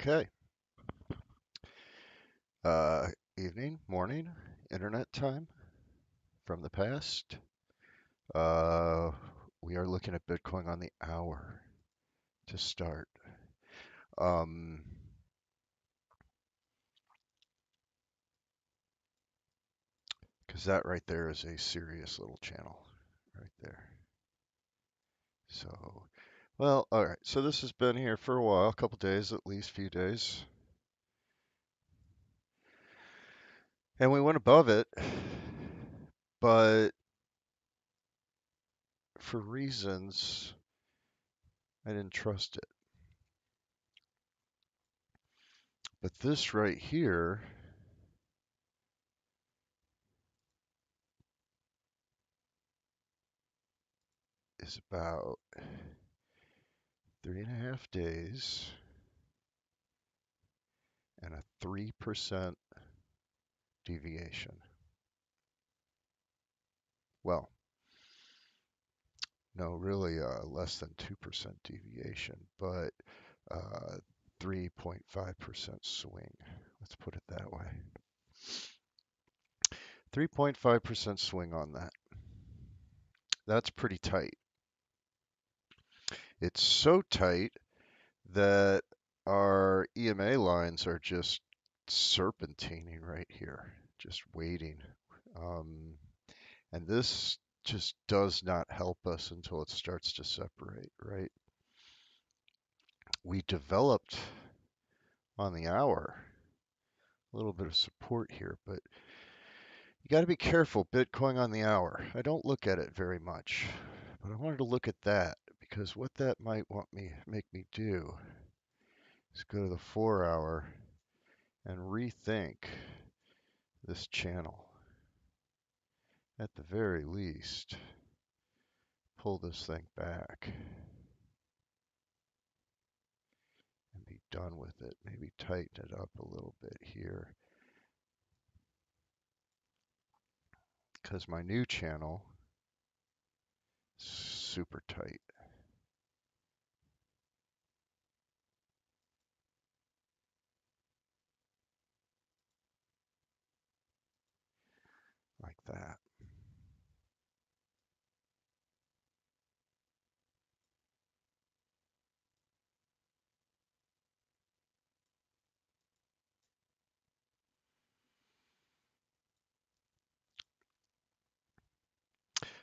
Okay. Uh, Evening, morning, internet time from the past. Uh, we are looking at Bitcoin on the hour to start. Um, because that right there is a serious little channel right there. So, well, all right. So this has been here for a while, a couple days at least, few days. And we went above it, but for reasons I didn't trust it. But this right here is about 3.5 days and a 3% deviation. Well, no, really less than 2% deviation, but 3.5% swing. Let's put it that way. 3.5% swing on that. That's pretty tight. It's so tight that our EMA lines are just serpentining right here, just waiting. Um, and this just does not help us until it starts to separate, right? We developed on the hour a little bit of support here, but you got to be careful. Bitcoin on the hour. I don't look at it very much, but I wanted to look at that because what that might make me do is go to the 4 hour and rethink this channel. At the very least, pull this thing back and be done with it. Maybe tighten it up a little bit here. Because my new channel is super tight. Like that.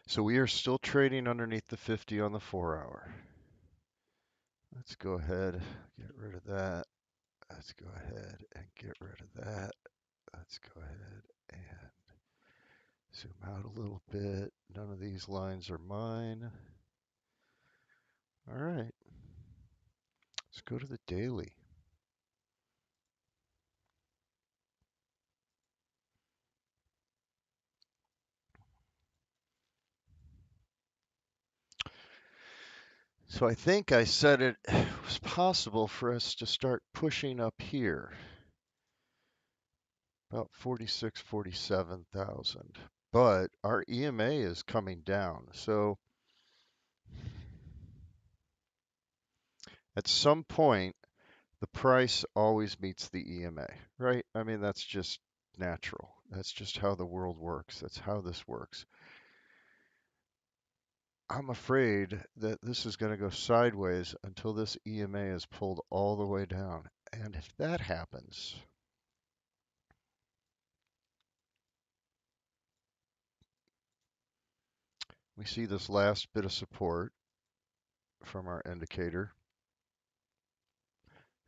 So we are still trading underneath the 50 on the 4 hour. Let's go ahead, get rid of that. Let's go ahead and get rid of that. Let's go ahead and zoom out a little bit. None of these lines are mine. All right, let's go to the daily. So I think I said it was possible for us to start pushing up here, about 46, 47,000. But our EMA is coming down. So at some point, the price always meets the EMA, right? I mean, that's just natural. That's just how the world works. That's how this works. I'm afraid that this is going to go sideways until this EMA is pulled all the way down. And if that happens, we see this last bit of support from our indicator,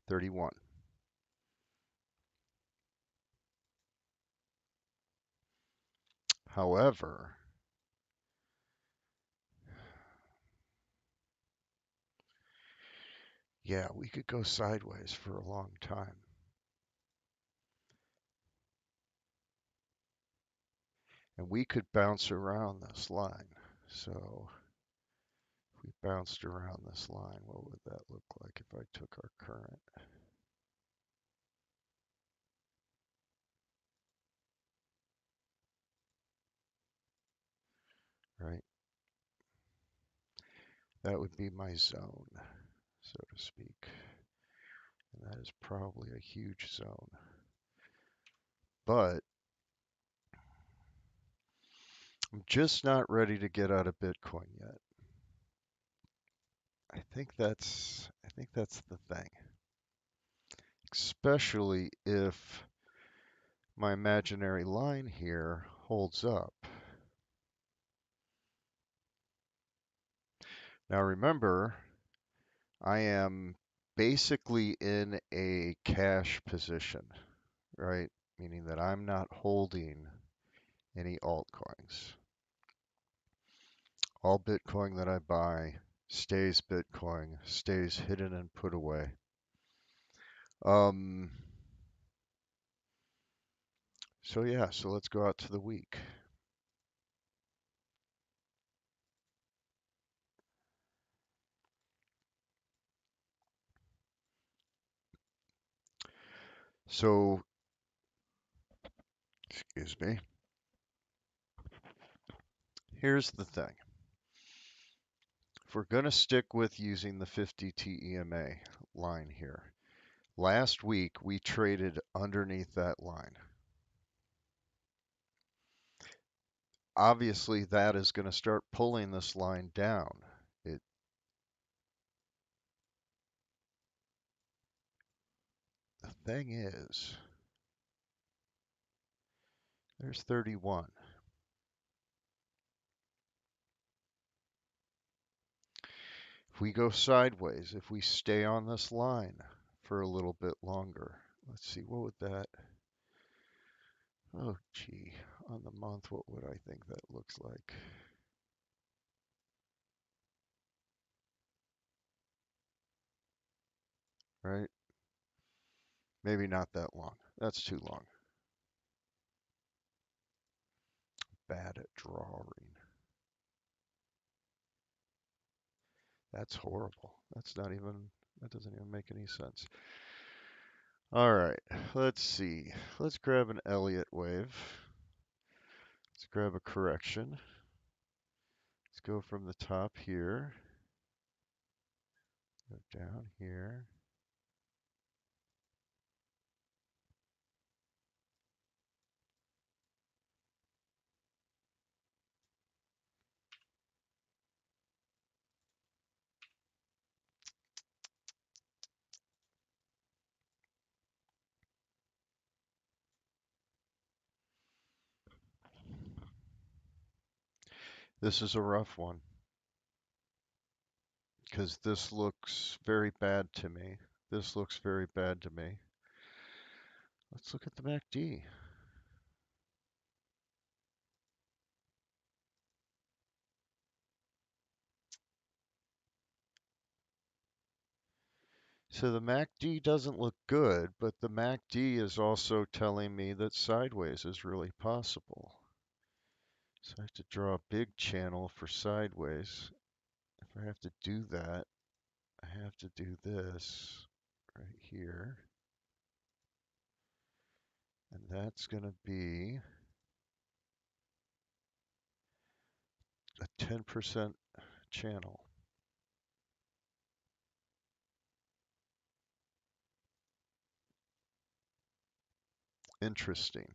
31. However, yeah, we could go sideways for a long time. And we could bounce around this line. So if we bounced around this line, what would that look like if I took our current? Right? That would be my zone, so to speak. And that is probably a huge zone. But I'm just not ready to get out of Bitcoin yet. I think that's the thing. Especially if my imaginary line here holds up. Now remember, I am basically in a cash position, right? Meaning that I'm not holding any altcoins. All Bitcoin that I buy stays Bitcoin, stays hidden and put away. Um, so yeah, so let's go out to the week. So, excuse me. Here's the thing. If we're going to stick with using the 50T EMA line here, last week we traded underneath that line. Obviously, that is going to start pulling this line down. It, the thing is, there's 31. If we go sideways, if we stay on this line for a little bit longer, let's see, what would that, oh gee, on the month, what would I think that looks like? Right? Maybe not that long. That's too long. Bad at drawing. That's horrible. That doesn't even make any sense. All right, let's see. Let's grab an Elliott wave. Let's grab a correction. Let's go from the top here, go down here. This is a rough one because this looks very bad to me. This looks very bad to me. Let's look at the MACD. So the MACD doesn't look good, but the MACD is also telling me that sideways is really possible. So I have to draw a big channel for sideways. If I have to do that, I have to do this right here. And that's going to be a 10% channel. Interesting.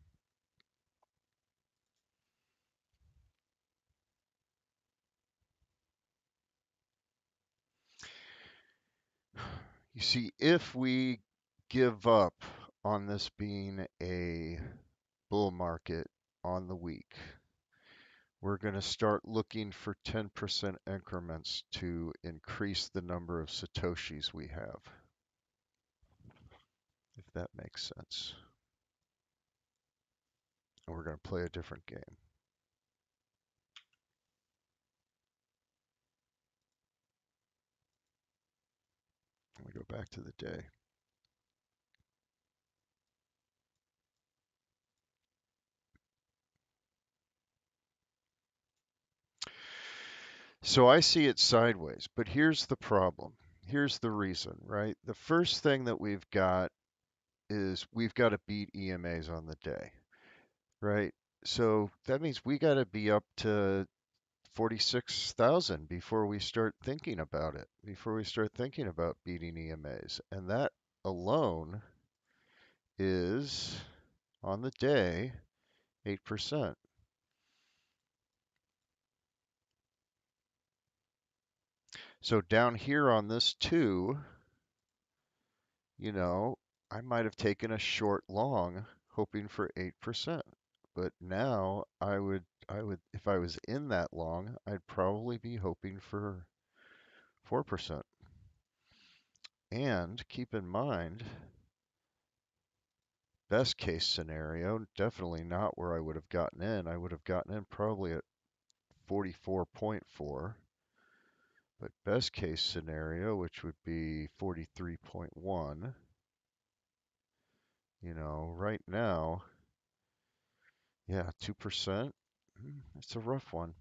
You see, if we give up on this being a bull market on the week, we're going to start looking for 10% increments to increase the number of Satoshis we have, if that makes sense. And we're going to play a different game. Let me go back to the day. So I see it sideways, but here's the problem. Here's the reason, right? The first thing that we've got is we've got to beat EMAs on the day, right? So that means we got to be up to 46,000 before we start thinking about it, before we start thinking about beating EMAs. And that alone is, on the day, 8%. So down here on this 2, you know, I might have taken a short long hoping for 8%. But now I would if I was in that long, I'd probably be hoping for 4%. And keep in mind, best case scenario, definitely not where I would have gotten in. I would have gotten in probably at 44.4. But best case scenario, which would be 43.1, right now, yeah, 2%. It's a rough one.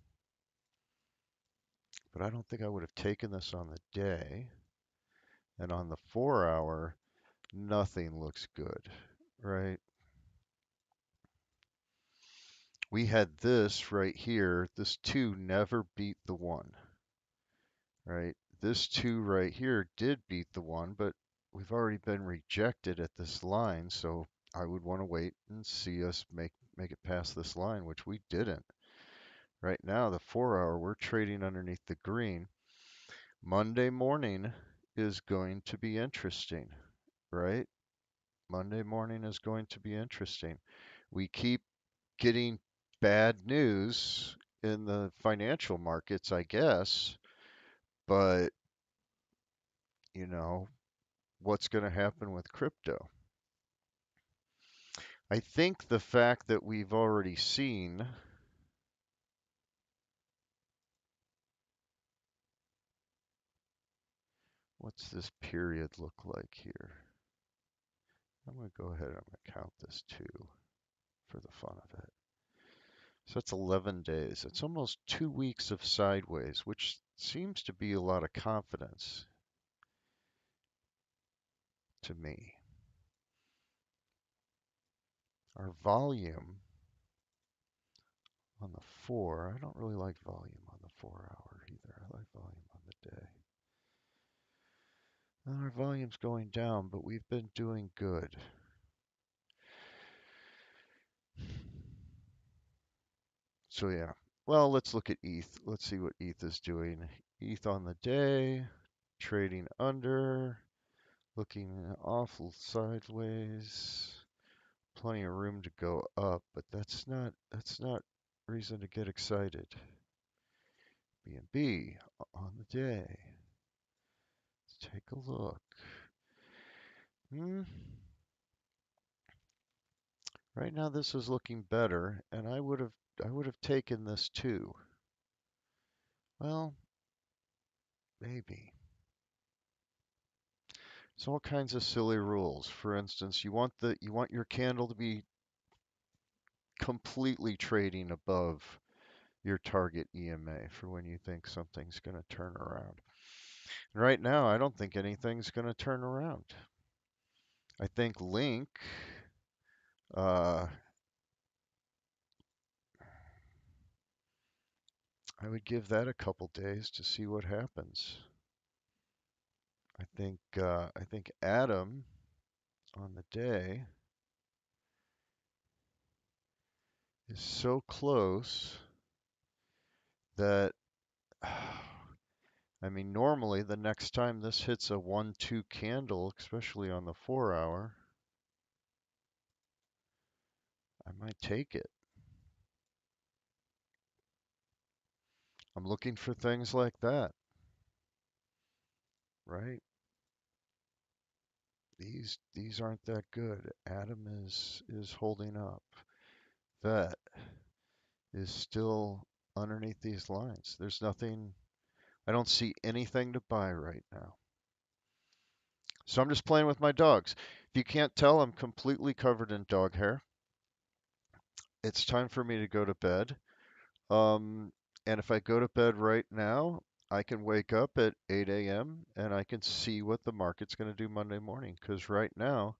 But I don't think I would have taken this on the day. And on the 4 hour, nothing looks good, right? We had this right here. This 2 never beat the 1, right? This 2 right here did beat the 1, but we've already been rejected at this line, so I would want to wait and see us make it past this line, which we didn't. Right now, the 4 hour, we're trading underneath the green. Monday morning is going to be interesting, right? Monday morning is going to be interesting. We keep getting bad news in the financial markets, I guess, but you know, what's going to happen with crypto? I think the fact that we've already seen what's this period look like here? I'm going to go ahead and I'm going to count this 2 for the fun of it. So it's 11 days. It's almost 2 weeks of sideways, which seems to be a lot of confidence to me. Our volume on the 4, I don't really like volume on the 4 hour either. I like volume on the day. And our volume's going down, but we've been doing good. So yeah, well, let's look at ETH. Let's see what ETH is doing. ETH on the day, trading under, looking awful sideways. Plenty of room to go up, but that's not reason to get excited. BNB on the day. Let's take a look. Right now this is looking better, and I would have taken this too. Well, maybe. There's all kinds of silly rules. For instance, you want your candle to be completely trading above your target EMA for when you think something's going to turn around. And right now, I don't think anything's going to turn around. I think Link, I would give that a couple days to see what happens. I think Atom on the day is so close that I mean, normally the next time this hits a 1-2 candle, especially on the 4 hour, I might take it. I'm looking for things like that, right? These aren't that good. Atom is holding up. Vet is still underneath these lines. There's nothing, I don't see anything to buy right now. So I'm just playing with my dogs. If you can't tell, I'm completely covered in dog hair. It's time for me to go to bed. And if I go to bed right now, I can wake up at 8 a.m. and I can see what the market's going to do Monday morning. Because right now,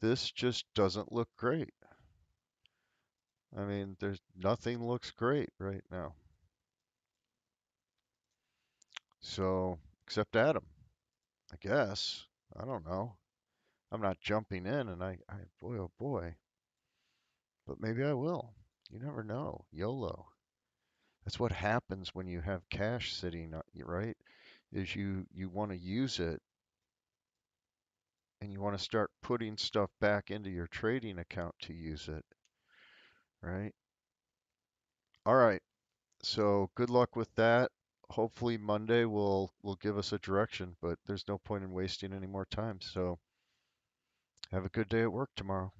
this just doesn't look great. I mean, there's nothing looks great right now. So, except Adam, I guess. I don't know. I'm not jumping in, and boy, oh boy, but maybe I will. You never know. YOLO. That's what happens when you have cash sitting, right? Is you want to use it and you want to start putting stuff back into your trading account to use it, right? All right. So good luck with that. Hopefully Monday will give us a direction, but there's no point in wasting any more time. So have a good day at work tomorrow.